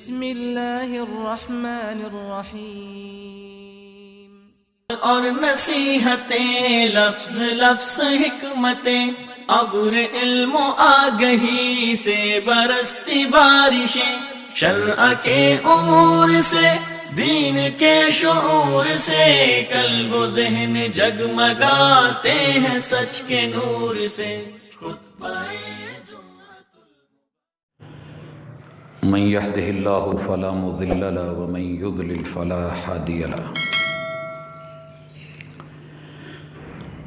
بسم اللہ الرحمن الرحیم۔ اور نصیحتیں لفظ لفظ حکمتیں، ابر علم و آگہی سے برستی بارشیں، شرع کے امور سے دین کے شعور سے، قلب و ذہن جگمگاتے ہیں سچ کے نور سے۔ من يهده الله فلا مضل له ومن يضلل فلا هادي له،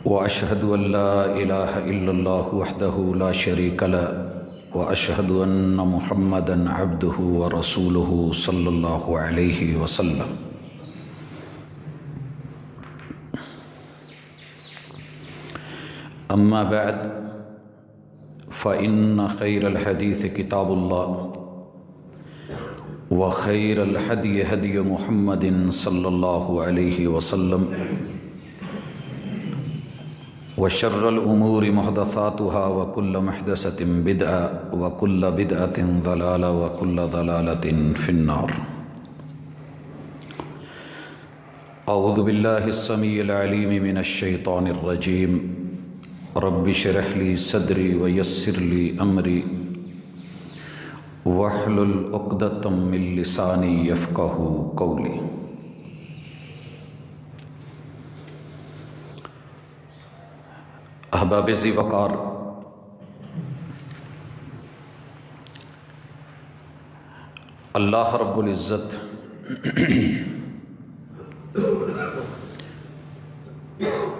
وأشهد أن لا إله إلا الله وحده لا شريك له، وأشهد أن محمدا عبده ورسوله صلى الله عليه وسلم۔ أما بعد فإن خير الحديث كتاب الله، وخير الهدي هدي محمد صلى الله عليه وسلم، وشر الأمور محدثاتها وكل محدثة بدعة وكل بدعة ضلالة وكل ضلالة في النار۔ أعوذ بالله السميع العليم من الشيطان الرجيم، رب اشرح لي صدري ويسر لي أمري واحلل عقدۃ من لسانی یفقہوا قولی۔ احباب ذی وقار، اللہ رب العزت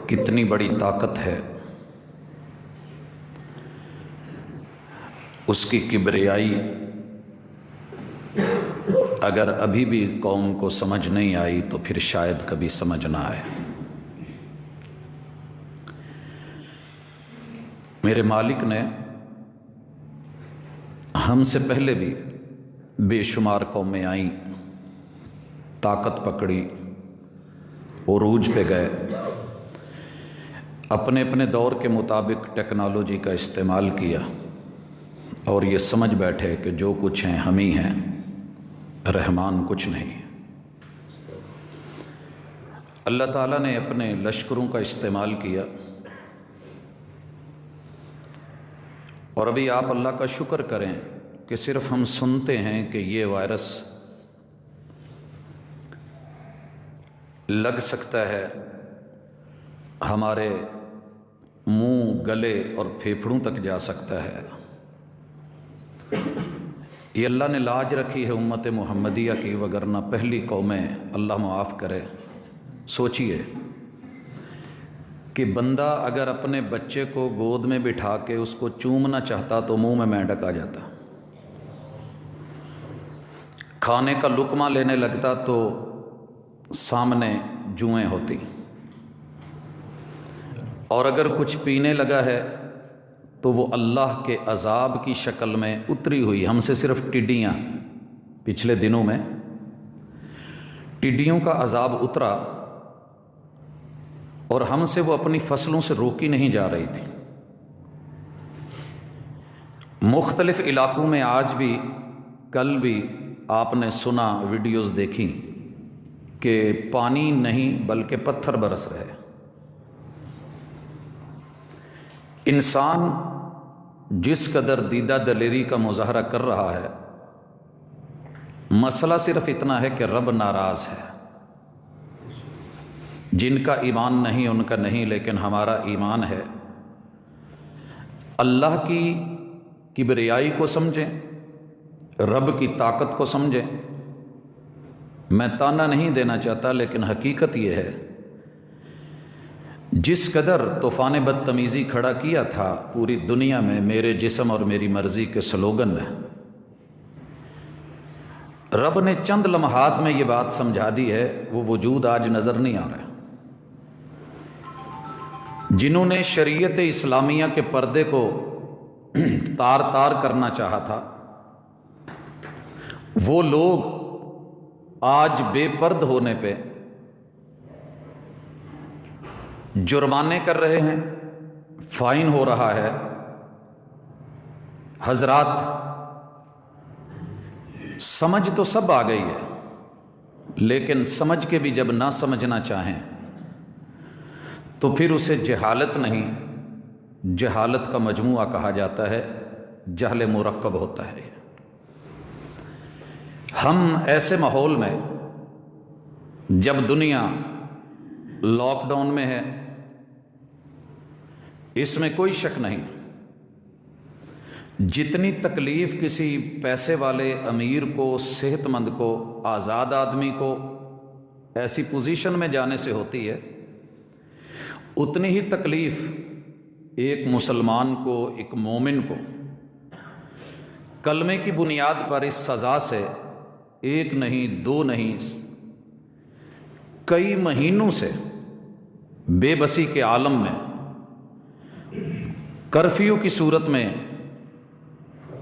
کتنی بڑی طاقت ہے، اس کی کبریائی اگر ابھی بھی قوم کو سمجھ نہیں آئی تو پھر شاید کبھی سمجھ نہ آئے۔ میرے مالک نے ہم سے پہلے بھی بے شمار قومیں آئیں، طاقت پکڑی، عروج پہ گئے، اپنے اپنے دور کے مطابق ٹیکنالوجی کا استعمال کیا اور یہ سمجھ بیٹھے کہ جو کچھ ہیں ہم ہی ہیں، رحمان کچھ نہیں۔ اللہ تعالیٰ نے اپنے لشکروں کا استعمال کیا، اور ابھی آپ اللہ کا شکر کریں کہ صرف ہم سنتے ہیں کہ یہ وائرس لگ سکتا ہے، ہمارے منہ، گلے اور پھیپھڑوں تک جا سکتا ہے۔ یہ اللہ نے لاج رکھی ہے امت محمدیہ کی، وگرنہ پہلی قومیں، اللہ معاف کرے۔ سوچئے کہ بندہ اگر اپنے بچے کو گود میں بٹھا کے اس کو چومنا چاہتا تو منہ میں مینڈک آ جاتا، کھانے کا لقمہ لینے لگتا تو سامنے جوئیں ہوتی، اور اگر کچھ پینے لگا ہے تو وہ اللہ کے عذاب کی شکل میں اتری ہوئی، ہم سے صرف ٹڈیاں، پچھلے دنوں میں ٹڈیوں کا عذاب اترا اور ہم سے وہ اپنی فصلوں سے روکی نہیں جا رہی تھی۔ مختلف علاقوں میں آج بھی، کل بھی آپ نے سنا، ویڈیوز دیکھی کہ پانی نہیں بلکہ پتھر برس رہے۔ انسان جس قدر دیدہ دلیری کا مظاہرہ کر رہا ہے، مسئلہ صرف اتنا ہے کہ رب ناراض ہے۔ جن کا ایمان نہیں ان کا نہیں، لیکن ہمارا ایمان ہے۔ اللہ کی کبریائی کو سمجھیں، رب کی طاقت کو سمجھیں۔ میں تانا نہیں دینا چاہتا، لیکن حقیقت یہ ہے، جس قدر طوفان بدتمیزی کھڑا کیا تھا پوری دنیا میں میرے جسم اور میری مرضی کے سلوگن میں، رب نے چند لمحات میں یہ بات سمجھا دی ہے، وہ وجود آج نظر نہیں آ رہا۔ جنہوں نے شریعت اسلامیہ کے پردے کو تار تار کرنا چاہا تھا، وہ لوگ آج بے پرد ہونے پہ جرمانے کر رہے ہیں، فائن ہو رہا ہے۔ حضرات سمجھ تو سب آ گئی ہے، لیکن سمجھ کے بھی جب نہ سمجھنا چاہیں تو پھر اسے جہالت نہیں، جہالت کا مجموعہ کہا جاتا ہے، جہل مرکب ہوتا ہے۔ ہم ایسے ماحول میں، جب دنیا لاک ڈاؤن میں ہے، اس میں کوئی شک نہیں، جتنی تکلیف کسی پیسے والے امیر کو، صحت مند کو، آزاد آدمی کو ایسی پوزیشن میں جانے سے ہوتی ہے، اتنی ہی تکلیف ایک مسلمان کو، ایک مومن کو کلمے کی بنیاد پر اس سزا سے ایک نہیں، دو نہیں، کئی مہینوں سے بے بسی کے عالم میں، کرفیو کی صورت میں،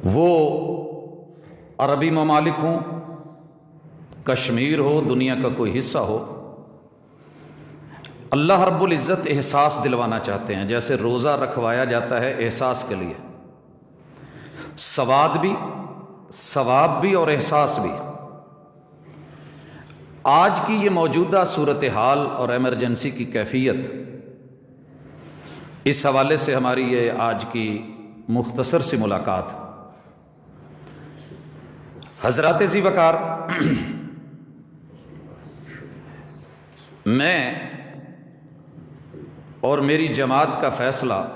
وہ عربی ممالک ہوں، کشمیر ہو، دنیا کا کوئی حصہ ہو، اللہ رب العزت احساس دلوانا چاہتے ہیں۔ جیسے روزہ رکھوایا جاتا ہے احساس کے لیے، ثواب بھی اور احساس بھی۔ آج کی یہ موجودہ صورتحال اور ایمرجنسی کی کیفیت، اس حوالے سے ہماری یہ آج کی مختصر سی ملاقات۔ حضرات ذی وقار، میں اور میری جماعت کا فیصلہ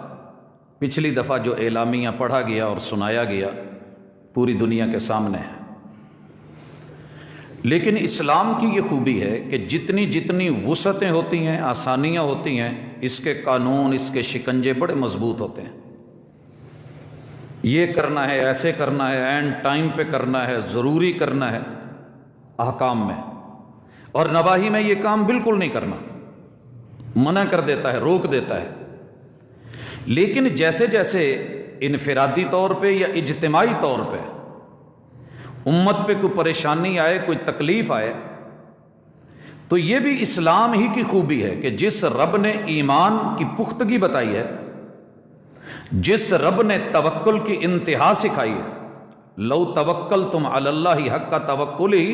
پچھلی دفعہ جو اعلامیہ پڑھا گیا اور سنایا گیا پوری دنیا کے سامنے ہے، لیکن اسلام کی یہ خوبی ہے کہ جتنی وسعتیں ہوتی ہیں، آسانیاں ہوتی ہیں، اس کے قانون، اس کے شکنجے بڑے مضبوط ہوتے ہیں۔ یہ کرنا ہے، ایسے کرنا ہے، اینڈ ٹائم پہ کرنا ہے، ضروری کرنا ہے احکام میں، اور نواہی میں یہ کام بالکل نہیں کرنا، منع کر دیتا ہے، روک دیتا ہے۔ لیکن جیسے جیسے انفرادی طور پہ یا اجتماعی طور پہ امت پہ کوئی پریشانی آئے، کوئی تکلیف آئے، تو یہ بھی اسلام ہی کی خوبی ہے کہ جس رب نے ایمان کی پختگی بتائی ہے، جس رب نے توکل کی انتہا سکھائی ہے، لو توکلتم علی اللہ حق توکلہ،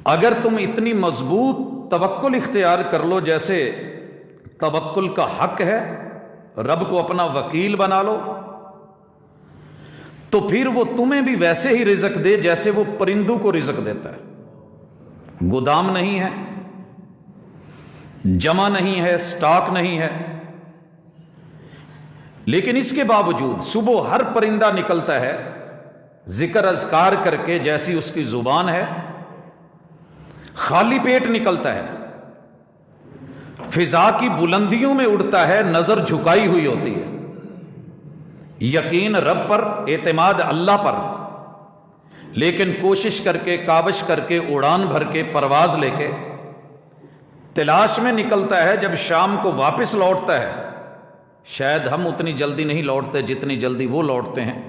اگر تم اتنی مضبوط توکل اختیار کر لو جیسے توکل کا حق ہے، رب کو اپنا وکیل بنا لو، تو پھر وہ تمہیں بھی ویسے ہی رزق دے جیسے وہ پرندوں کو رزق دیتا ہے۔ گودام نہیں ہے، جمع نہیں ہے، سٹاک نہیں ہے، لیکن اس کے باوجود صبح ہر پرندہ نکلتا ہے ذکر اذکار کر کے، جیسی اس کی زبان ہے، خالی پیٹ نکلتا ہے، فضا کی بلندیوں میں اڑتا ہے، نظر جھکائی ہوئی ہوتی ہے، یقین رب پر، اعتماد اللہ پر، لیکن کوشش کر کے، کاوش کر کے، اڑان بھر کے، پرواز لے کے تلاش میں نکلتا ہے۔ جب شام کو واپس لوٹتا ہے، شاید ہم اتنی جلدی نہیں لوٹتے جتنی جلدی وہ لوٹتے ہیں،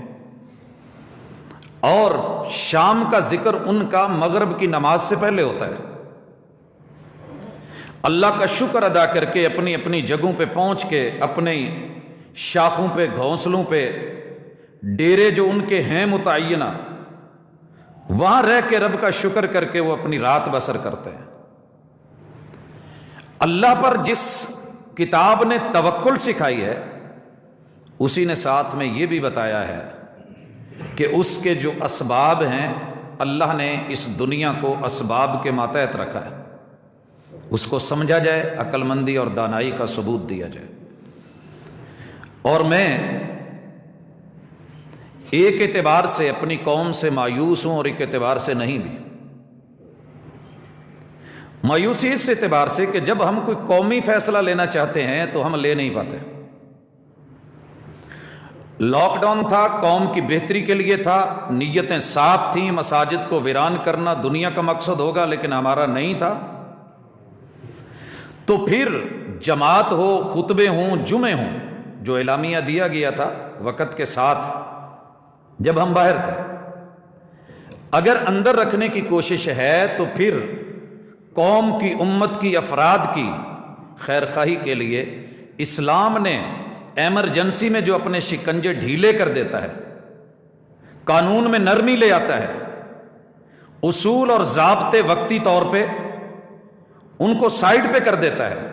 اور شام کا ذکر ان کا مغرب کی نماز سے پہلے ہوتا ہے۔ اللہ کا شکر ادا کر کے اپنی اپنی جگہوں پہ پہنچ کے، اپنی شاخوں پہ، گھونسلوں پہ، ڈیرے جو ان کے ہیں متعینہ، وہاں رہ کے رب کا شکر کر کے وہ اپنی رات بسر کرتے ہیں۔ اللہ پر جس کتاب نے توکل سکھائی ہے، اسی نے ساتھ میں یہ بھی بتایا ہے کہ اس کے جو اسباب ہیں، اللہ نے اس دنیا کو اسباب کے ماتحت رکھا ہے، اس کو سمجھا جائے، عقل مندی اور دانائی کا ثبوت دیا جائے۔ اور میں ایک اعتبار سے اپنی قوم سے مایوس ہوں اور ایک اعتبار سے نہیں بھی۔ مایوسی اس اعتبار سے کہ جب ہم کوئی قومی فیصلہ لینا چاہتے ہیں تو ہم لے نہیں پاتے۔ لاک ڈاؤن تھا، قوم کی بہتری کے لیے تھا، نیتیں صاف تھیں، مساجد کو ویران کرنا دنیا کا مقصد ہوگا، لیکن ہمارا نہیں تھا۔ تو پھر جماعت ہو، خطبے ہوں، جمعے ہوں، جو اعلامیہ دیا گیا تھا وقت کے ساتھ جب ہم باہر تھے، اگر اندر رکھنے کی کوشش ہے تو پھر قوم کی، امت کی، افراد کی خیر خواہی کے لیے اسلام نے ایمرجنسی میں جو اپنے شکنجے ڈھیلے کر دیتا ہے، قانون میں نرمی لے آتا ہے، اصول اور ضابطے وقتی طور پہ ان کو سائڈ پہ کر دیتا ہے۔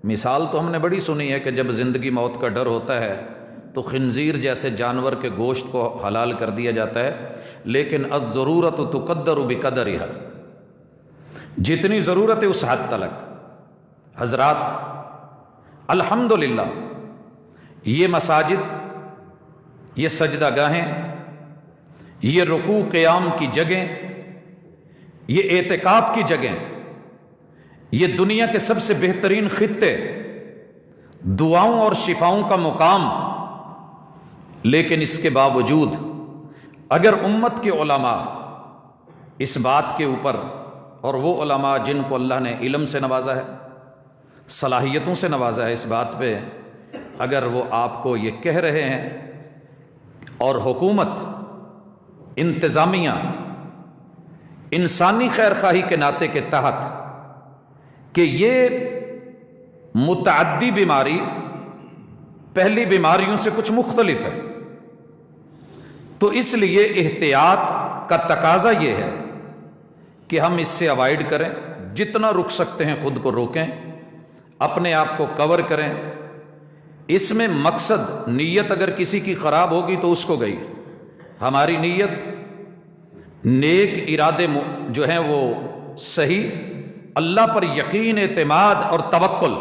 مثال تو ہم نے بڑی سنی ہے کہ جب زندگی موت کا ڈر ہوتا ہے تو خنزیر جیسے جانور کے گوشت کو حلال کر دیا جاتا ہے، لیکن الضرورت تقدر بقدرہا، جتنی ضرورت ہے اس حد تلک۔ حضرات الحمدللہ یہ مساجد، یہ سجدہ گاہیں، یہ رکوع قیام کی جگہیں، یہ اعتکاف کی جگہیں، یہ دنیا کے سب سے بہترین خطے، دعاؤں اور شفاؤں کا مقام، لیکن اس کے باوجود اگر امت کے علماء اس بات کے اوپر، اور وہ علماء جن کو اللہ نے علم سے نوازا ہے، صلاحیتوں سے نوازا ہے، اس بات پہ اگر وہ آپ کو یہ کہہ رہے ہیں، اور حکومت، انتظامیہ انسانی خیر خواہی کے ناطے کے تحت کہ یہ متعدی بیماری پہلی بیماریوں سے کچھ مختلف ہے، تو اس لیے احتیاط کا تقاضا یہ ہے کہ ہم اس سے اوائڈ کریں، جتنا رک سکتے ہیں خود کو روکیں، اپنے آپ کو کور کریں۔ اس میں مقصد، نیت اگر کسی کی خراب ہوگی تو اس کو گئی، ہماری نیت، نیک ارادے جو ہیں وہ صحیح، اللہ پر یقین، اعتماد اور توکل،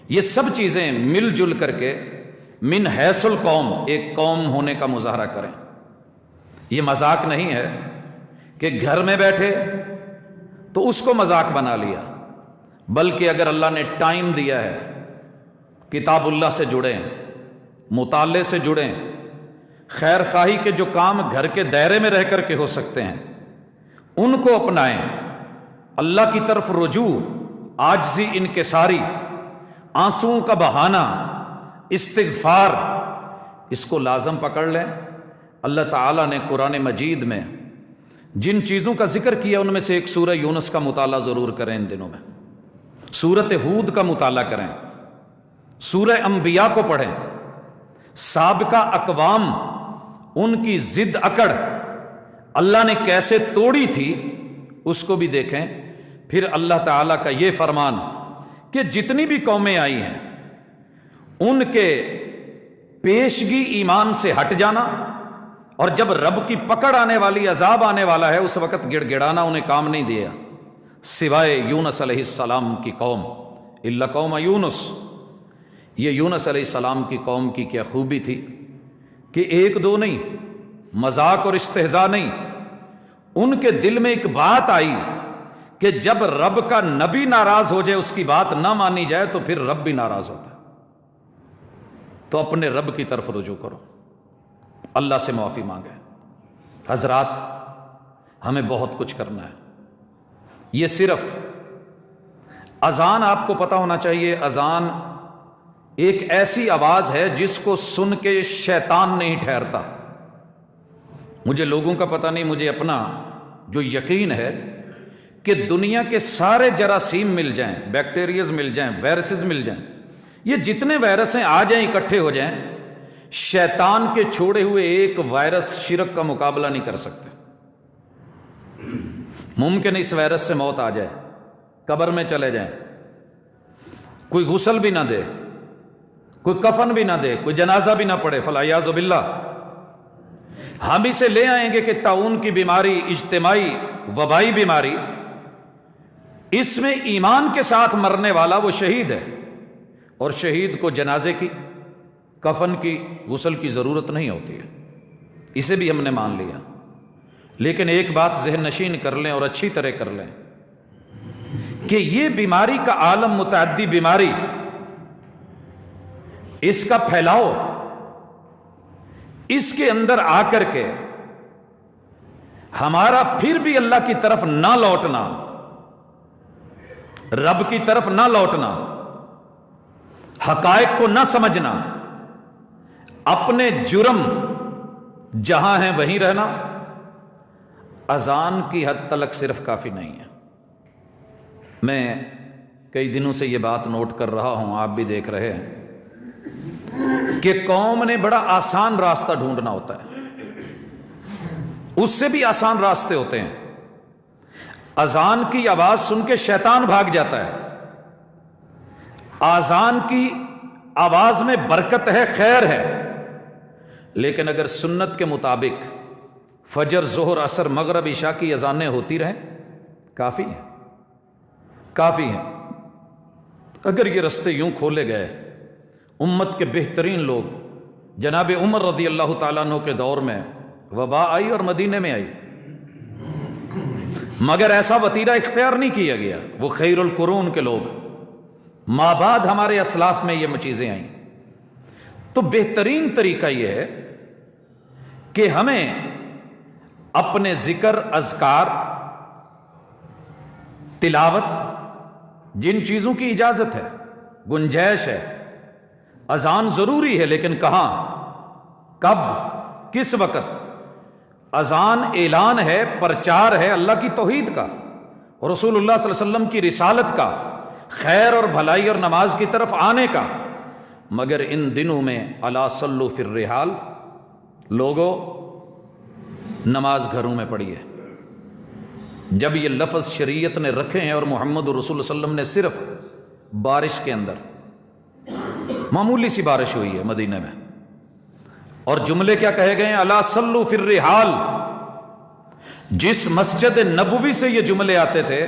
یہ سب چیزیں مل جل کر کے من حیث القوم ایک قوم ہونے کا مظاہرہ کریں۔ یہ مذاق نہیں ہے کہ گھر میں بیٹھے تو اس کو مذاق بنا لیا، بلکہ اگر اللہ نے ٹائم دیا ہے، کتاب اللہ سے جڑیں، مطالعے سے جڑیں، خیر خواہی کے جو کام گھر کے دائرے میں رہ کر کے ہو سکتے ہیں ان کو اپنائیں، اللہ کی طرف رجوع، عاجزی، انکساری، آنسوؤں کا بہانہ، استغفار، اس کو لازم پکڑ لیں۔ اللہ تعالیٰ نے قرآن مجید میں جن چیزوں کا ذکر کیا ان میں سے ایک سورہ یونس کا مطالعہ ضرور کریں، ان دنوں میں سورۃ ہود کا مطالعہ کریں، سورہ انبیاء کو پڑھیں، سابقہ اقوام ان کی ضد اکڑ اللہ نے کیسے توڑی تھی اس کو بھی دیکھیں۔ پھر اللہ تعالیٰ کا یہ فرمان کہ جتنی بھی قومیں آئی ہیں ان کے پیشگی ایمان سے ہٹ جانا، اور جب رب کی پکڑ آنے والی، عذاب آنے والا ہے، اس وقت گڑ گڑانا انہیں کام نہیں دیا، سوائے یونس علیہ السلام کی قوم، الا قوم یونس۔ یہ یونس علیہ السلام کی قوم کی کیا خوبی تھی کہ ایک دو نہیں، مذاق اور استہزاء نہیں، ان کے دل میں ایک بات آئی کہ جب رب کا نبی ناراض ہو جائے، اس کی بات نہ مانی جائے تو پھر رب بھی ناراض ہوتا ہے، تو اپنے رب کی طرف رجوع کرو، اللہ سے معافی مانگے۔ حضرات ہمیں بہت کچھ کرنا ہے، یہ صرف اذان، آپ کو پتہ ہونا چاہیے، اذان ایک ایسی آواز ہے جس کو سن کے شیطان نہیں ٹھہرتا۔ مجھے لوگوں کا پتہ نہیں، مجھے اپنا جو یقین ہے کہ دنیا کے سارے جراثیم مل جائیں، بیکٹیریاز مل جائیں، وائرسز مل جائیں، یہ جتنے وائرس ہیں آ جائیں، اکٹھے ہو جائیں، شیطان کے چھوڑے ہوئے ایک وائرس شرک کا مقابلہ نہیں کر سکتے۔ ممکن اس وائرس سے موت آ جائے، قبر میں چلے جائیں، کوئی غسل بھی نہ دے، کوئی کفن بھی نہ دے، کوئی جنازہ بھی نہ پڑے، فالعیاذ باللہ، ہم اسے لے آئیں گے کہ طاعون کی بیماری، اجتماعی وبائی بیماری، اس میں ایمان کے ساتھ مرنے والا وہ شہید ہے، اور شہید کو جنازے کی، کفن کی، غسل کی ضرورت نہیں ہوتی ہے، اسے بھی ہم نے مان لیا۔ لیکن ایک بات ذہن نشین کر لیں اور اچھی طرح کر لیں کہ یہ بیماری کا عالم، متعدی بیماری، اس کا پھیلاؤ، اس کے اندر آ کر کے ہمارا پھر بھی اللہ کی طرف نہ لوٹنا، رب کی طرف نہ لوٹنا، حقائق کو نہ سمجھنا، اپنے جرم جہاں ہیں وہیں رہنا، اذان کی حد تلک صرف کافی نہیں ہے۔ میں کئی دنوں سے یہ بات نوٹ کر رہا ہوں، آپ بھی دیکھ رہے ہیں کہ قوم نے بڑا آسان راستہ ڈھونڈنا ہوتا ہے، اس سے بھی آسان راستے ہوتے ہیں. اذان کی آواز سن کے شیطان بھاگ جاتا ہے. اذان کی آواز میں برکت ہے، خیر ہے، لیکن اگر سنت کے مطابق فجر، ظہر، عصر، مغرب، عشاء کی اذانیں ہوتی رہیں کافی ہیں، کافی ہیں. اگر یہ رستے یوں کھولے گئے، امت کے بہترین لوگ جناب عمر رضی اللہ تعالیٰ عنہ کے دور میں وبا آئی اور مدینے میں آئی، مگر ایسا وتیرہ اختیار نہیں کیا گیا. وہ خیر القرون کے لوگ، ماں بعد ہمارے اسلاف میں یہ چیزیں آئیں. تو بہترین طریقہ یہ ہے کہ ہمیں اپنے ذکر، اذکار، تلاوت، جن چیزوں کی اجازت ہے، گنجائش ہے، اذان ضروری ہے، لیکن کہاں، کب، کس وقت. اذان اعلان ہے، پرچار ہے اللہ کی توحید کا اور رسول اللہ صلی اللہ علیہ وسلم کی رسالت کا، خیر اور بھلائی اور نماز کی طرف آنے کا. مگر ان دنوں میں الا صلوا فی الرحال، لوگوں نماز گھروں میں پڑھی ہے. جب یہ لفظ شریعت نے رکھے ہیں اور محمد رسول اللہ صلی اللہ علیہ وسلم نے صرف بارش کے اندر، معمولی سی بارش ہوئی ہے مدینہ میں، اور جملے کیا کہے گئے ہیں، الا صلوا فی الرحال. جس مسجد نبوی سے یہ جملے آتے تھے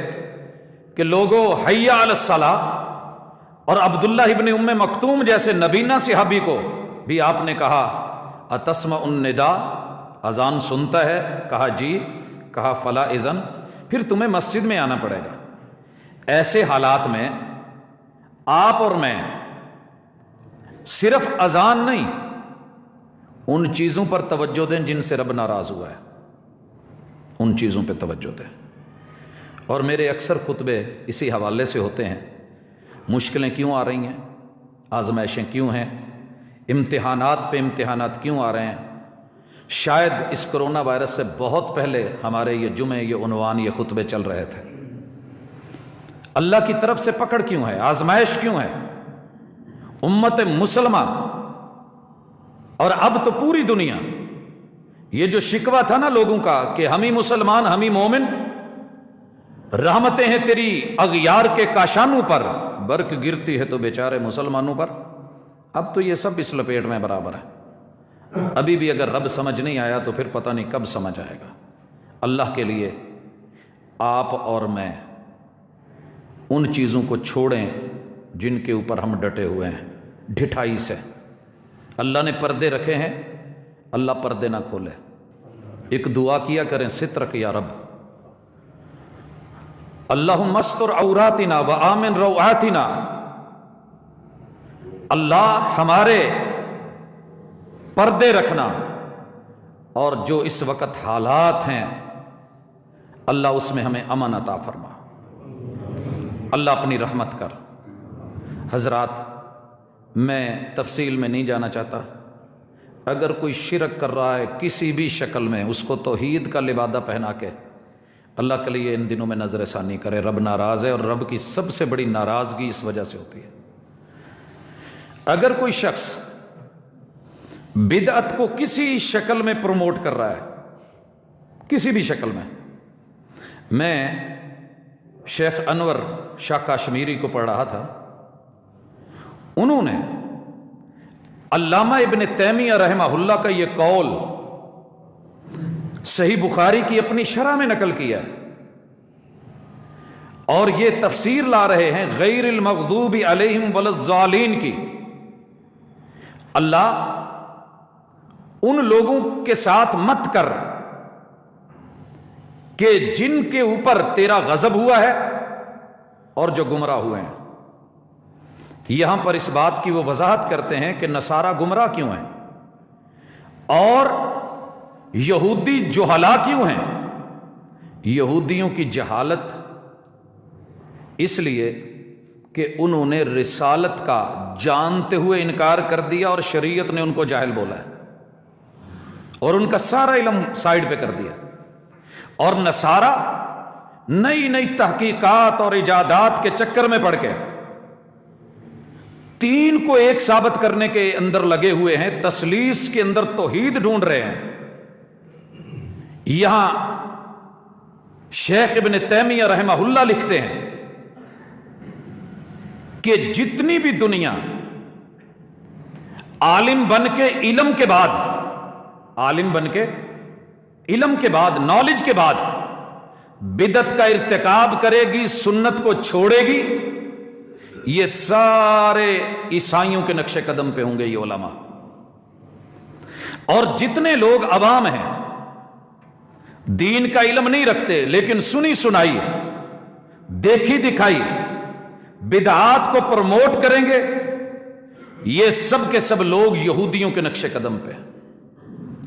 کہ لوگوں حی علی الصلاۃ، اور عبداللہ ابن ام مکتوم جیسے نبینا صحابی کو بھی آپ نے کہا اتسمع النداء، اذان سنتا ہے؟ کہا جی. کہا فلا اذن، پھر تمہیں مسجد میں آنا پڑے گا. ایسے حالات میں آپ اور میں صرف اذان نہیں، ان چیزوں پر توجہ دیں جن سے رب ناراض ہوا ہے، ان چیزوں پہ توجہ دیں. اور میرے اکثر خطبے اسی حوالے سے ہوتے ہیں، مشکلیں کیوں آ رہی ہیں، آزمائشیں کیوں ہیں، امتحانات پہ امتحانات کیوں آ رہے ہیں. شاید اس کرونا وائرس سے بہت پہلے ہمارے یہ جمعے، یہ عنوان، یہ خطبے چل رہے تھے. اللہ کی طرف سے پکڑ کیوں ہے، آزمائش کیوں ہے. امت مسلمہ اور اب تو پوری دنیا، یہ جو شکوہ تھا نا لوگوں کا کہ ہم ہی مسلمان، ہم ہی مومن، رحمتیں ہیں تیری اغیار کے کاشانوں پر، برق گرتی ہے تو بیچارے مسلمانوں پر. اب تو یہ سب اس لپیٹ میں برابر ہے. ابھی بھی اگر رب سمجھ نہیں آیا تو پھر پتہ نہیں کب سمجھ آئے گا. اللہ کے لیے آپ اور میں ان چیزوں کو چھوڑیں جن کے اوپر ہم ڈٹے ہوئے ہیں ڈھٹائی سے. اللہ نے پردے رکھے ہیں، اللہ پردے نہ کھولے. ایک دعا کیا کریں، سترک یا رب، اللہم استر عوراتنا وآمن روعاتنا. اللہ ہمارے پردے رکھنا، اور جو اس وقت حالات ہیں اللہ اس میں ہمیں امن عطا فرما. اللہ اپنی رحمت کر. حضرات، میں تفصیل میں نہیں جانا چاہتا. اگر کوئی شرک کر رہا ہے کسی بھی شکل میں، اس کو توحید کا لبادہ پہنا کے اللہ کے لیے ان دنوں میں نظر ثانی کرے. رب ناراض ہے، اور رب کی سب سے بڑی ناراضگی اس وجہ سے ہوتی ہے. اگر کوئی شخص بدعت کو کسی شکل میں پروموٹ کر رہا ہے، کسی بھی شکل میں، میں شیخ انور شاہ کاشمیری کو پڑھ رہا تھا، انہوں نے علامہ ابن تیمیہ رحمہ اللہ کا یہ قول صحیح بخاری کی اپنی شرح میں نقل کیا ہے، اور یہ تفسیر لا رہے ہیں غیر المغضوب علیہم ولا الضالین کی. اللہ ان لوگوں کے ساتھ مت کر کہ جن کے اوپر تیرا غضب ہوا ہے اور جو گمراہ ہوئے ہیں. یہاں پر اس بات کی وہ وضاحت کرتے ہیں کہ نصارہ گمراہ کیوں ہیں اور یہودی جہلا کیوں ہیں. یہودیوں کی جہالت اس لیے کہ انہوں نے رسالت کا جانتے ہوئے انکار کر دیا اور شریعت نے ان کو جاہل بولا ہے اور ان کا سارا علم سائیڈ پہ کر دیا. اور نصارہ نئی نئی تحقیقات اور ایجادات کے چکر میں پڑ کے تین کو ایک ثابت کرنے کے اندر لگے ہوئے ہیں، تثلیث کے اندر توحید ڈھونڈ رہے ہیں. یہاں شیخ ابن تیمیہ رحمہ اللہ لکھتے ہیں کہ جتنی بھی دنیا عالم بن کے علم کے بعد، عالم بن کے علم کے بعد، نالج کے بعد بدعت کا ارتکاب کرے گی، سنت کو چھوڑے گی، یہ سارے عیسائیوں کے نقش قدم پہ ہوں گے یہ علماء۔ اور جتنے لوگ عوام ہیں دین کا علم نہیں رکھتے لیکن سنی سنائی دیکھی دکھائی بدعات کو پروموٹ کریں گے، یہ سب کے سب لوگ یہودیوں کے نقش قدم پہ۔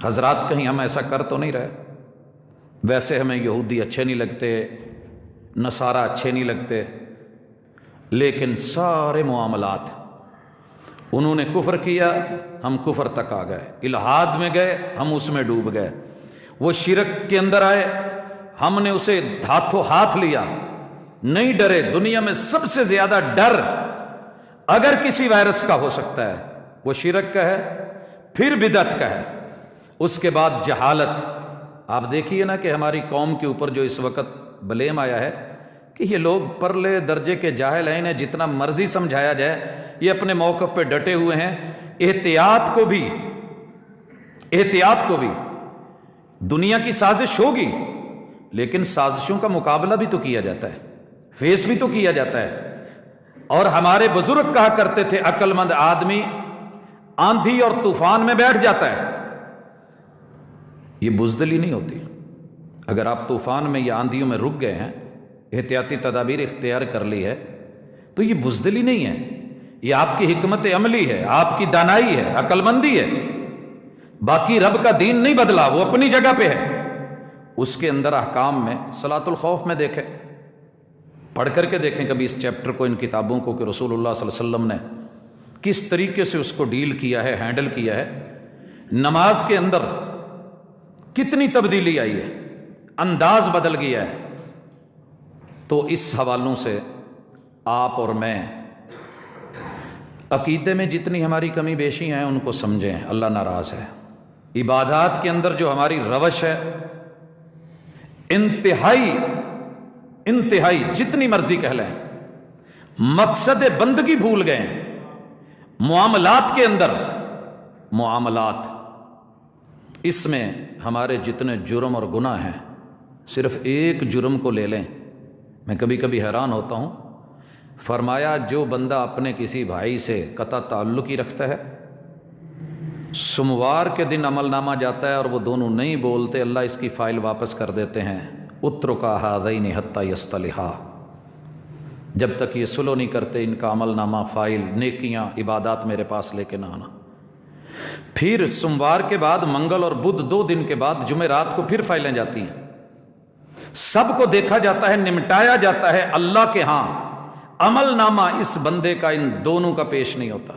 حضرات کہیں ہم ایسا کر تو نہیں رہے؟ ویسے ہمیں یہودی اچھے نہیں لگتے، نصارہ اچھے نہیں لگتے، لیکن سارے معاملات انہوں نے کفر کیا، ہم کفر تک آ گئے، الہاد میں گئے، ہم اس میں ڈوب گئے، وہ شرک کے اندر آئے، ہم نے اسے ہاتھوں ہاتھ لیا، نہیں ڈرے۔ دنیا میں سب سے زیادہ ڈر اگر کسی وائرس کا ہو سکتا ہے وہ شرک کا ہے، پھر بدعت کا ہے، اس کے بعد جہالت۔ آپ دیکھیے نا کہ ہماری قوم کے اوپر جو اس وقت بلیم آیا ہے کہ یہ لوگ پرلے درجے کے جاہل ہیں، انہیں جتنا مرضی سمجھایا جائے یہ اپنے موقف پہ ڈٹے ہوئے ہیں۔ احتیاط کو بھی دنیا کی سازش ہوگی، لیکن سازشوں کا مقابلہ بھی تو کیا جاتا ہے، فیس بھی تو کیا جاتا ہے۔ اور ہمارے بزرگ کہا کرتے تھے عقل مند آدمی آندھی اور طوفان میں بیٹھ جاتا ہے، یہ بزدلی نہیں ہوتی۔ اگر آپ طوفان میں یا آندھیوں میں رک گئے ہیں، احتیاطی تدابیر اختیار کر لی ہے، تو یہ بزدلی نہیں ہے، یہ آپ کی حکمت عملی ہے، آپ کی دانائی ہے، عقل مندی ہے۔ باقی رب کا دین نہیں بدلا، وہ اپنی جگہ پہ ہے، اس کے اندر احکام میں صلاۃ الخوف میں دیکھیں، پڑھ کر کے دیکھیں کبھی اس چیپٹر کو، ان کتابوں کو، کہ رسول اللہ صلی اللہ علیہ وسلم نے کس طریقے سے اس کو ڈیل کیا ہے، ہینڈل کیا ہے۔ نماز کے اندر کتنی تبدیلی آئی ہے، انداز بدل گیا ہے۔ تو اس حوالوں سے آپ اور میں عقیدے میں جتنی ہماری کمی بیشی ہیں ان کو سمجھیں، اللہ ناراض ہے۔ عبادات کے اندر جو ہماری روش ہے انتہائی جتنی مرضی کہہ لیں، مقصد بندگی بھول گئے ہیں۔ معاملات کے اندر، معاملات، اس میں ہمارے جتنے جرم اور گناہ ہیں، صرف ایک جرم کو لے لیں، میں کبھی کبھی حیران ہوتا ہوں۔ فرمایا جو بندہ اپنے کسی بھائی سے قطع تعلق ہی رکھتا ہے، سوموار کے دن عمل نامہ جاتا ہے اور وہ دونوں نہیں بولتے، اللہ اس کی فائل واپس کر دیتے ہیں، اترکا ھذین حتی یصطلحا، جب تک یہ صلح نہیں کرتے ان کا عمل نامہ، فائل، نیکیاں، عبادات میرے پاس لے کے نہ آنا۔ پھر سوموار کے بعد منگل اور بدھ 2 دن کے بعد جمعرات کو پھر فائلیں جاتی ہیں، سب کو دیکھا جاتا ہے، نمٹایا جاتا ہے، اللہ کے ہاں عمل نامہ اس بندے کا ان دونوں کا پیش نہیں ہوتا۔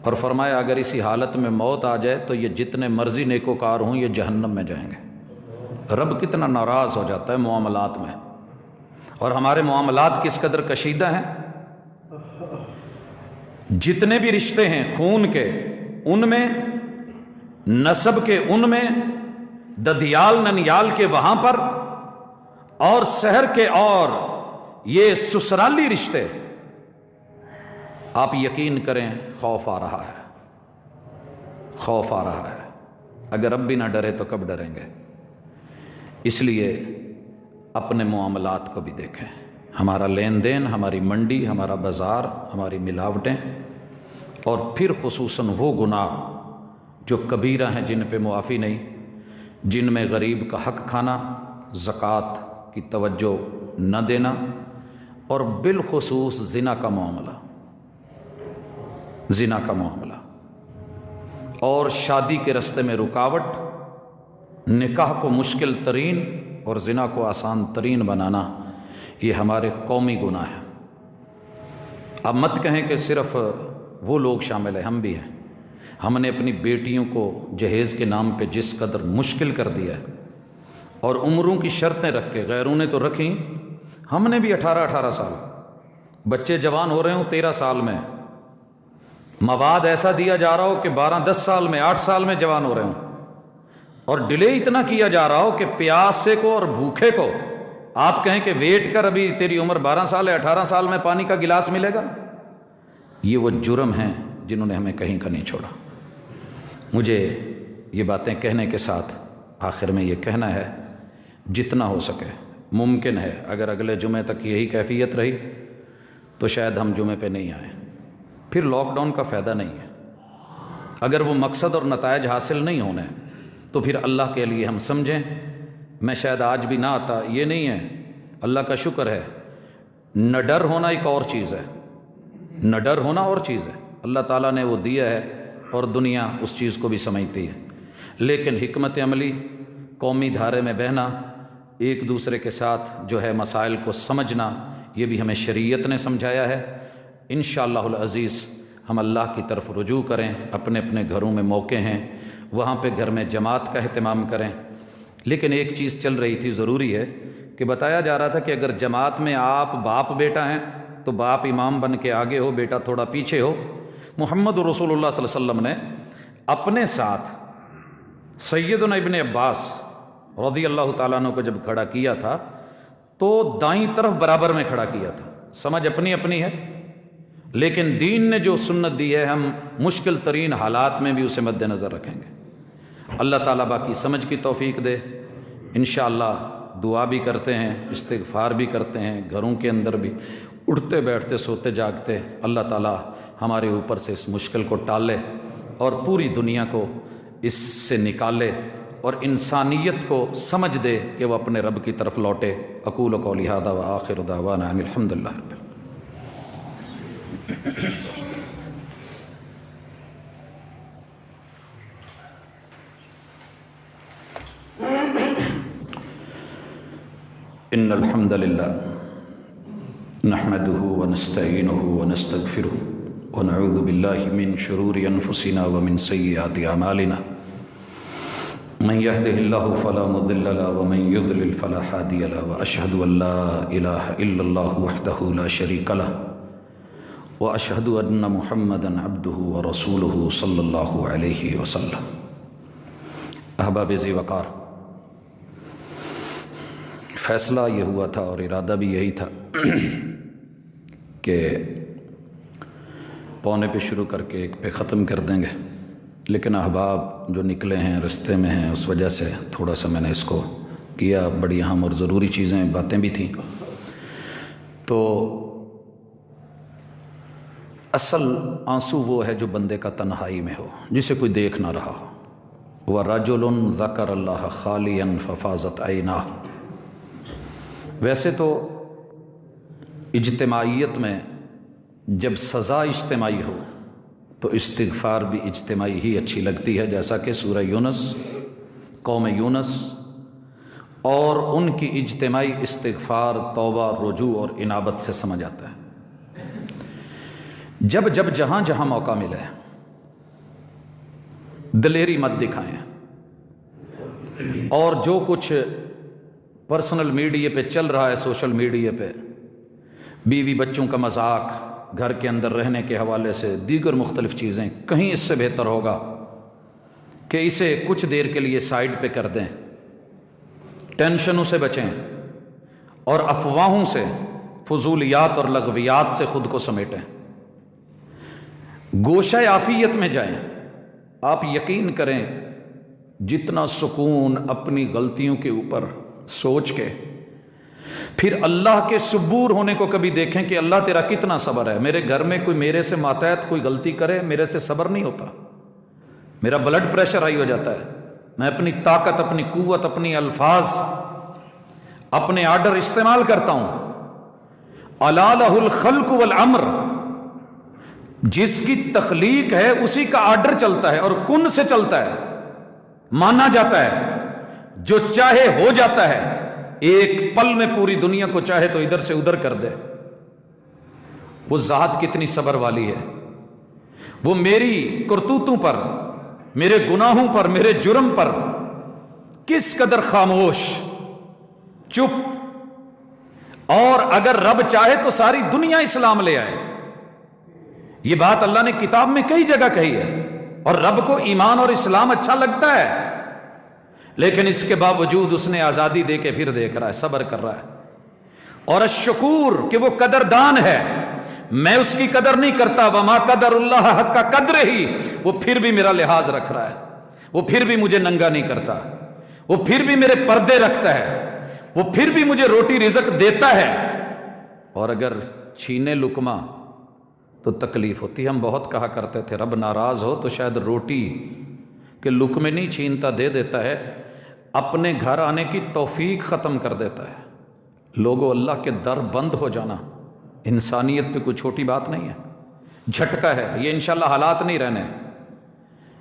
اور فرمایا اگر اسی حالت میں موت آ جائے تو یہ جتنے مرضی نیکوکار ہوں یہ جہنم میں جائیں گے۔ رب کتنا ناراض ہو جاتا ہے معاملات میں، اور ہمارے معاملات کس قدر کشیدہ ہیں۔ جتنے بھی رشتے ہیں خون کے ان میں، نسب کے ان میں، ددیال ننیال کے وہاں پر، اور شہر کے، اور یہ سسرالی رشتے، آپ یقین کریں خوف آ رہا ہے، خوف آ رہا ہے۔ اگر اب بھی نہ ڈرے تو کب ڈریں گے؟ اس لیے اپنے معاملات کو بھی دیکھیں، ہمارا لین دین، ہماری منڈی، ہمارا بازار، ہماری ملاوٹیں، اور پھر خصوصاً وہ گناہ جو کبیرہ ہیں جن پہ معافی نہیں، جن میں غریب کا حق کھانا، زکوٰۃ کی توجہ نہ دینا، اور بالخصوص زنا کا معاملہ، زنا کا معاملہ، اور شادی کے رستے میں رکاوٹ، نکاح کو مشکل ترین اور زنا کو آسان ترین بنانا، یہ ہمارے قومی گناہ ہیں۔ اب مت کہیں کہ صرف وہ لوگ شامل ہیں، ہم بھی ہیں۔ ہم نے اپنی بیٹیوں کو جہیز کے نام پہ جس قدر مشکل کر دیا ہے، اور عمروں کی شرطیں رکھ کے، غیروں نے تو رکھیں، ہم نے بھی 18 سال، بچے جوان ہو رہے ہوں 13 سال میں، مواد ایسا دیا جا رہا ہو کہ 12-10 سال میں، 8 سال میں جوان ہو رہے ہوں، اور ڈیلے اتنا کیا جا رہا ہو کہ پیاسے کو اور بھوکے کو آپ کہیں کہ ویٹ کر، ابھی تیری عمر 12 سال ہے، 18 سال میں پانی کا گلاس ملے گا. یہ وہ جرم ہیں جنہوں نے ہمیں کہیں کا نہیں چھوڑا. مجھے یہ باتیں کہنے کے ساتھ آخر میں یہ کہنا ہے، جتنا ہو سکے ممکن ہے اگر اگلے جمعے تک یہی کیفیت رہی تو شاید ہم جمعے پہ نہیں آئیں. پھر لاک ڈاؤن کا فائدہ نہیں ہے. اگر وہ مقصد اور نتائج حاصل نہیں ہونے تو پھر اللہ کے لیے ہم سمجھیں. میں شاید آج بھی نہ آتا، یہ نہیں ہے، اللہ کا شکر ہے. نہ ڈر ہونا ایک اور چیز ہے، نہ ڈر ہونا اور چیز ہے. اللہ تعالیٰ نے وہ دیا ہے اور دنیا اس چیز کو بھی سمجھتی ہے. لیکن حکمت عملی، قومی دھارے میں بہنا، ایک دوسرے کے ساتھ جو ہے مسائل کو سمجھنا، یہ بھی ہمیں شریعت نے سمجھایا ہے. انشاءاللہ العزیز ہم اللہ کی طرف رجوع کریں. اپنے اپنے گھروں میں موقع ہیں، وہاں پہ گھر میں جماعت کا اہتمام کریں. لیکن ایک چیز چل رہی تھی، ضروری ہے کہ بتایا جا رہا تھا کہ اگر جماعت میں آپ باپ بیٹا ہیں تو باپ امام بن کے آگے ہو، بیٹا تھوڑا پیچھے ہو. محمد رسول اللہ صلی اللہ علیہ وسلم نے اپنے ساتھ سیدنا ابن عباس رضی اللہ تعالیٰ عنہ کو جب کھڑا کیا تھا تو دائیں طرف برابر میں کھڑا کیا تھا. سمجھ اپنی اپنی ہے، لیکن دین نے جو سنت دی ہے ہم مشکل ترین حالات میں بھی اسے مد نظر رکھیں گے. اللہ تعالیٰ باقی سمجھ کی توفیق دے. انشاءاللہ دعا بھی کرتے ہیں، استغفار بھی کرتے ہیں، گھروں کے اندر بھی اٹھتے بیٹھتے سوتے جاگتے. اللہ تعالیٰ ہمارے اوپر سے اس مشکل کو ٹالے اور پوری دنیا کو اس سے نکالے اور انسانیت کو سمجھ دے کہ وہ اپنے رب کی طرف لوٹے. اقول قولی ھذا وآخر دعوانا ان الحمد للہ رب العالمین. ان الحمد للہ نحمده ونستعینه ونستغفره ونعوذ باللہ من شرور انفسنا ومن سیئات اعمالنا. من يهده الله فلا مضل له ومن يضلل فلا هادي له واشهد ان لا اله الا الله وحده لا شريك له واشهد ان محمدا عبده ورسوله صلی اللہ علیہ وسلم. احباب ذی وقار، فیصلہ یہ ہوا تھا اور ارادہ بھی یہی تھا کہ پونے پہ شروع کر کے ایک پہ ختم کر دیں گے. لیکن احباب جو نکلے ہیں رستے میں ہیں، اس وجہ سے تھوڑا سا میں نے اس کو کیا. بڑی اہم اور ضروری چیزیں باتیں بھی تھیں. تو اصل آنسو وہ ہے جو بندے کا تنہائی میں ہو، جسے کوئی دیکھ نہ رہا ہو. وَرَجُلٌ ذَكَرَ اللَّهَ خَالِيًا فَفَاضَتْ عَيْنَاهُ. ویسے تو اجتماعیت میں جب سزا اجتماعی ہو تو استغفار بھی اجتماعی ہی اچھی لگتی ہے، جیسا کہ سورہ یونس، قوم یونس اور ان کی اجتماعی استغفار، توبہ، رجوع اور انابت سے سمجھ آتا ہے. جب جہاں جہاں موقع ملے دلیری مت دکھائیں، اور جو کچھ پرسنل میڈیا پہ چل رہا ہے، سوشل میڈیا پہ بیوی بچوں کا مذاق، گھر کے اندر رہنے کے حوالے سے دیگر مختلف چیزیں، کہیں اس سے بہتر ہوگا کہ اسے کچھ دیر کے لیے سائیڈ پہ کر دیں. ٹینشنوں سے بچیں اور افواہوں سے، فضولیات اور لغویات سے خود کو سمیٹیں. گوشہ عافیت میں جائیں. آپ یقین کریں جتنا سکون اپنی غلطیوں کے اوپر سوچ کے پھر اللہ کے صبور ہونے کو کبھی دیکھیں کہ اللہ تیرا کتنا صبر ہے. میرے گھر میں کوئی میرے سے ماتحت کوئی غلطی کرے، میرے سے صبر نہیں ہوتا، میرا بلڈ پریشر ہائی ہو جاتا ہے. میں اپنی طاقت، اپنی قوت، اپنی الفاظ، اپنے آرڈر استعمال کرتا ہوں. الا لہ الخلق والامر، جس کی تخلیق ہے اسی کا آرڈر چلتا ہے اور کن سے چلتا ہے، مانا جاتا ہے، جو چاہے ہو جاتا ہے. ایک پل میں پوری دنیا کو چاہے تو ادھر سے ادھر کر دے. وہ ذات کتنی صبر والی ہے. وہ میری کرتوتوں پر، میرے گناہوں پر، میرے جرم پر کس قدر خاموش، چپ. اور اگر رب چاہے تو ساری دنیا اسلام لے آئے. یہ بات اللہ نے کتاب میں کئی جگہ کہی ہے، اور رب کو ایمان اور اسلام اچھا لگتا ہے. لیکن اس کے باوجود اس نے آزادی دے کے پھر دیکھ رہا ہے، صبر کر رہا ہے۔ اور الشکور کہ وہ قدردان ہے، میں اس کی قدر نہیں کرتا، وما قدر اللہ حق کا قدر ہی، وہ پھر بھی میرا لحاظ رکھ رہا ہے، وہ پھر بھی مجھے ننگا نہیں کرتا، وہ پھر بھی میرے پردے رکھتا ہے، وہ پھر بھی مجھے روٹی رزق دیتا ہے۔ اور اگر چھینے لقمہ تو تکلیف ہوتی۔ ہم بہت کہا کرتے تھے رب ناراض ہو تو شاید روٹی کہ لقمے نہیں چھینتا، دے دیتا ہے، اپنے گھر آنے کی توفیق ختم کر دیتا ہے۔ لوگوں، اللہ کے در بند ہو جانا انسانیت پہ کوئی چھوٹی بات نہیں ہے، جھٹکا ہے یہ، انشاءاللہ حالات نہیں رہنے،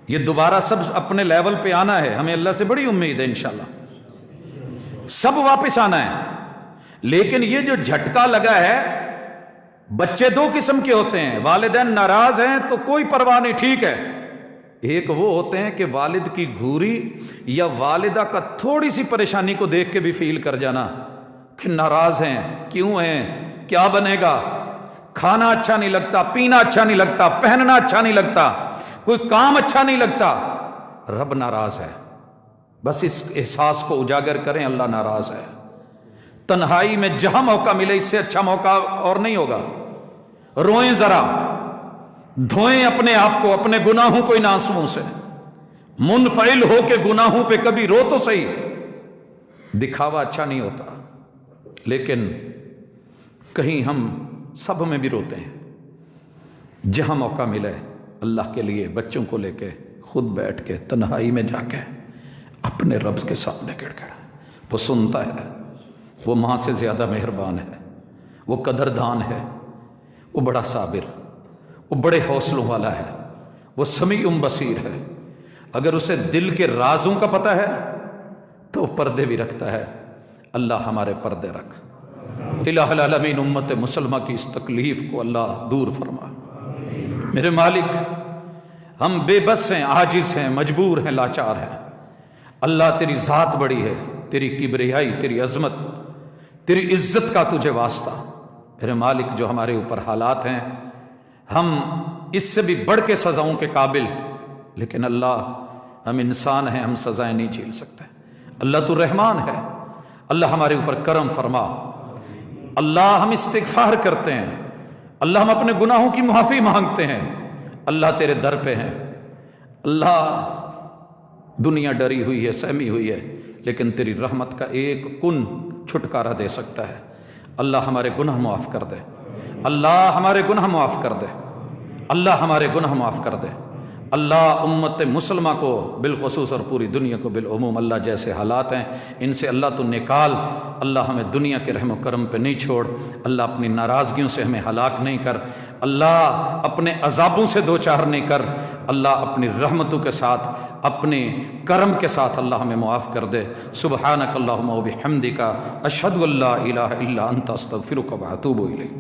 یہ دوبارہ سب اپنے لیول پہ آنا ہے، ہمیں اللہ سے بڑی امید ہے انشاءاللہ سب واپس آنا ہے۔ لیکن یہ جو جھٹکا لگا ہے، بچے دو قسم کے ہوتے ہیں، والدین ناراض ہیں تو کوئی پرواہ نہیں، ٹھیک ہے، ایک وہ ہوتے ہیں کہ والد کی گھوری یا والدہ کا تھوڑی سی پریشانی کو دیکھ کے بھی فیل کر جانا کہ ناراض ہیں، کیوں ہیں، کیا بنے گا، کھانا اچھا نہیں لگتا، پینا اچھا نہیں لگتا، پہننا اچھا نہیں لگتا، کوئی کام اچھا نہیں لگتا، رب ناراض ہے۔ بس اس احساس کو اجاگر کریں، اللہ ناراض ہے۔ تنہائی میں جہاں موقع ملے اس سے اچھا موقع اور نہیں ہوگا، روئیں ذرا، دھوئیں اپنے آپ کو، اپنے گناہوں کو ان آنسوؤں سے، منفعل ہو کے گناہوں پہ کبھی رو تو صحیح، دکھاوا اچھا نہیں ہوتا، لیکن کہیں ہم سب میں بھی روتے ہیں۔ جہاں موقع ملے اللہ کے لیے بچوں کو لے کے خود بیٹھ کے تنہائی میں جا کے اپنے رب کے سامنے گڑ گڑ، وہ سنتا ہے، وہ ماں سے زیادہ مہربان ہے، وہ قدردان ہے، وہ بڑا صابر، وہ بڑے حوصلوں والا ہے، وہ سمیع بصیر ہے۔ اگر اسے دل کے رازوں کا پتہ ہے تو وہ پردے بھی رکھتا ہے۔ اللہ ہمارے پردے رکھ، الہ العالمین امت مسلمہ کی اس تکلیف کو اللہ دور فرما۔ میرے مالک، ہم بے بس ہیں، عاجز ہیں، مجبور ہیں، لاچار ہیں۔ اللہ تیری ذات بڑی ہے، تیری کبریائی، تیری عظمت، تیری عزت کا تجھے واسطہ۔ میرے مالک، جو ہمارے اوپر حالات ہیں، ہم اس سے بھی بڑھ کے سزاؤں کے قابل، لیکن اللہ ہم انسان ہیں، ہم سزائیں نہیں جھیل سکتے۔ اللہ تو رحمان ہے، اللہ ہمارے اوپر کرم فرما۔ اللہ ہم استغفار کرتے ہیں، اللہ ہم اپنے گناہوں کی معافی مانگتے ہیں، اللہ تیرے در پہ ہیں۔ اللہ دنیا ڈری ہوئی ہے، سہمی ہوئی ہے، لیکن تیری رحمت کا ایک کن چھٹکارا دے سکتا ہے۔ اللہ ہمارے گناہ معاف کر دے، اللہ ہمارے گناہ معاف کر دے، اللہ ہمارے گناہ معاف کر دے۔ اللہ امت مسلمہ کو بالخصوص اور پوری دنیا کو بالعموم، اللہ جیسے حالات ہیں ان سے اللہ تو نکال، اللہ ہمیں دنیا کے رحم و کرم پہ نہیں چھوڑ، اللہ اپنی ناراضگیوں سے ہمیں ہلاک نہیں کر، اللہ اپنے عذابوں سے دوچار نہیں کر، اللہ اپنی رحمتوں کے ساتھ، اپنے کرم کے ساتھ اللہ ہمیں معاف کر دے۔ سبحانک اللہم و بحمدک، اشہد ان لا الہ الا انت، استغفرک و اتوب الیک۔